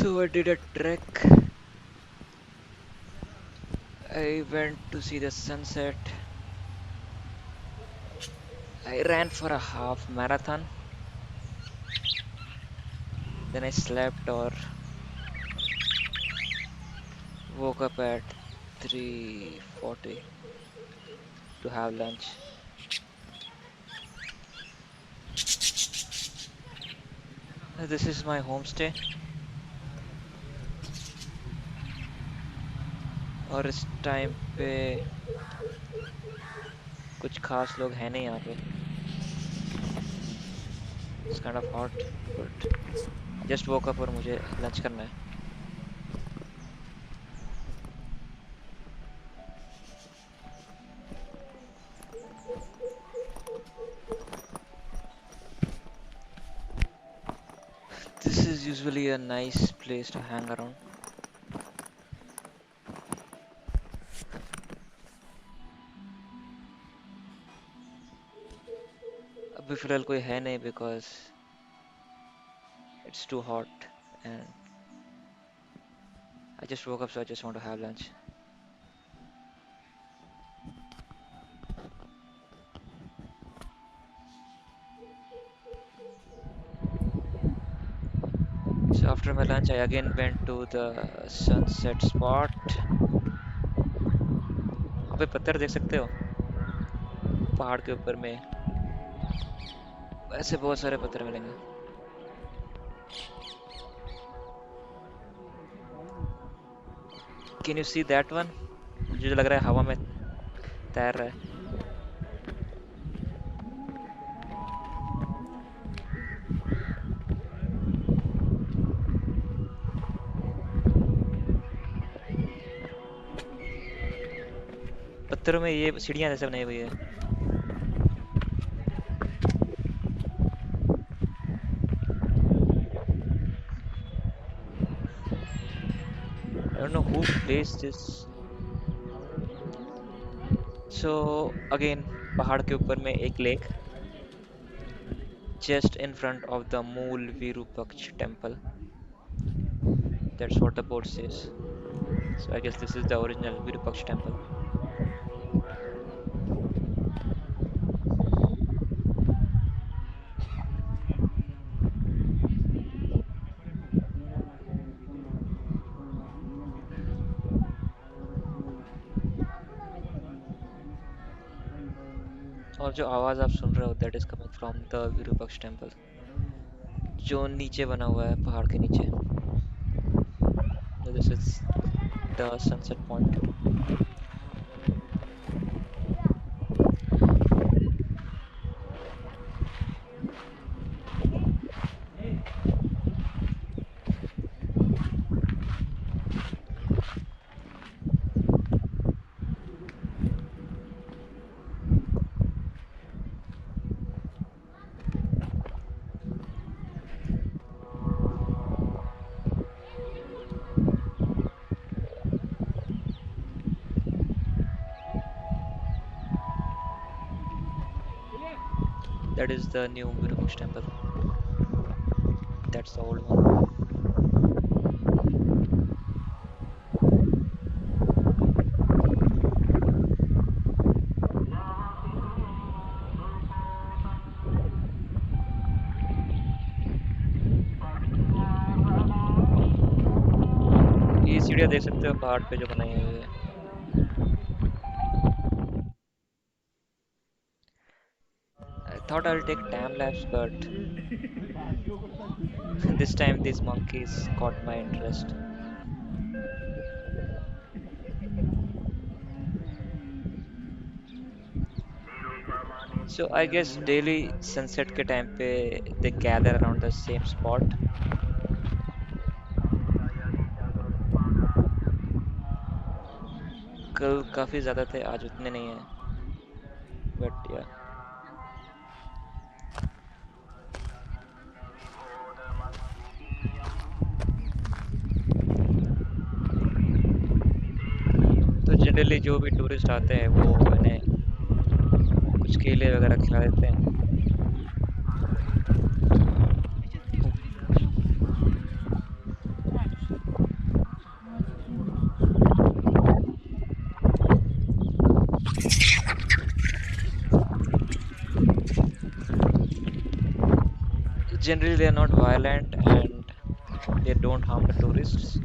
So I did a trek. I went to see the sunset. I ran for a half marathon. Then I slept or woke up at 3:40 to have lunch. This is my homestay. और इस time पे कुछ खास लोग हैं नहीं यहाँ पे. It's kind of hot, but I just woke up और मुझे लंच करना है. This is usually a nice place to hang around. अभी फिलहाल कोई है नहीं because it's too hot and I just woke up, so I just want to have lunch. So after my lunch, I again went to the sunset spot. वहाँ पे पत्थर देख सकते हो पहाड़ के ऊपर में. ऐसे बहुत सारे पत्थर मिलेंगे. Can you see that one? मुझे लग रहा है हवा में तैर रहा है. पत्थरों में ये सीढ़ियाँ जैसे बनाई हुई है. I don't know who placed this. So again, पहाड़ के ऊपर में एक lake just in front of the Mool Virupaksh temple. That's what the board says. So I guess this is the original Virupaksh temple. और जो आवाज़ आप सुन रहे हो that is coming from the Virupaksh temple, जो नीचे बना हुआ है पहाड़ के नीचे. So this is the sunset point. That is the new Virupaksh temple. That's the old one. ये सीढ़ियाँ देख सकते हो पहाड़ पे जो बनाई हुई है. I thought I'll take time lapse, but this time these monkeys caught my interest. So I guess daily sunset के time पे they gather around the same spot. कल काफी ज्यादा थे, आज उतने नहीं हैं. But yeah. तो जनरली जो भी टूरिस्ट आते हैं वो इन्हें कुछ केले वगैरह खिला देते हैं. Generally, they are not violent and they don't harm the tourists.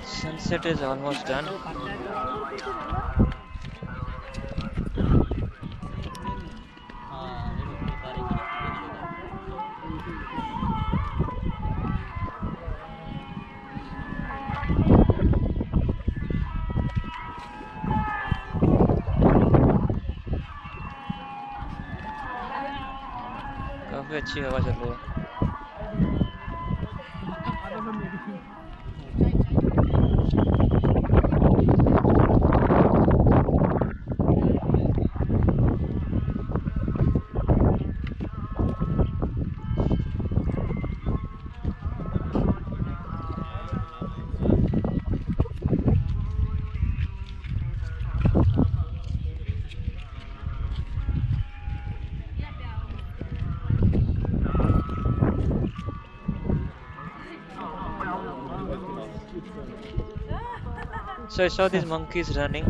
Sunset is almost done. काफी अच्छी हवा चल रही है. So I saw these monkeys running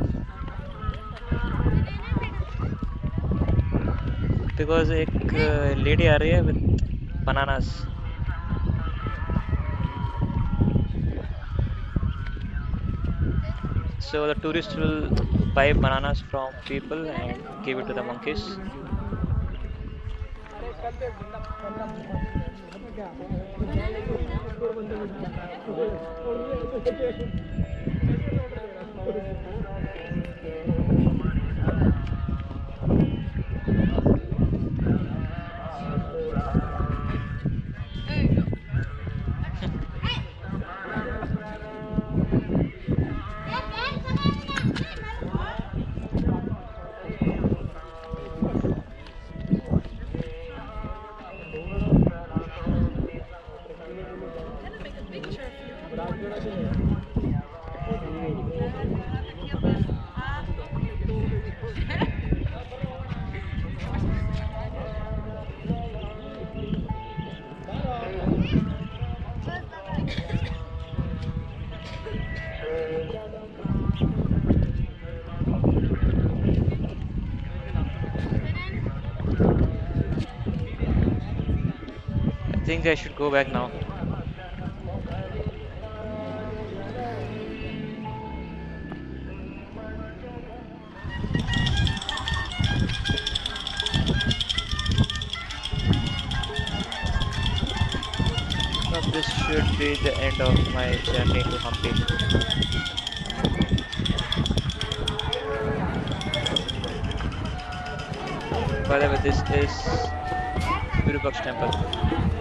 because एक lady आ रही है with bananas. So the tourists will buy bananas from people and give it to the monkeys. I think I should go back now. Now this should be the end of my journey to Hampi. By the way, this is Virupaksha temple.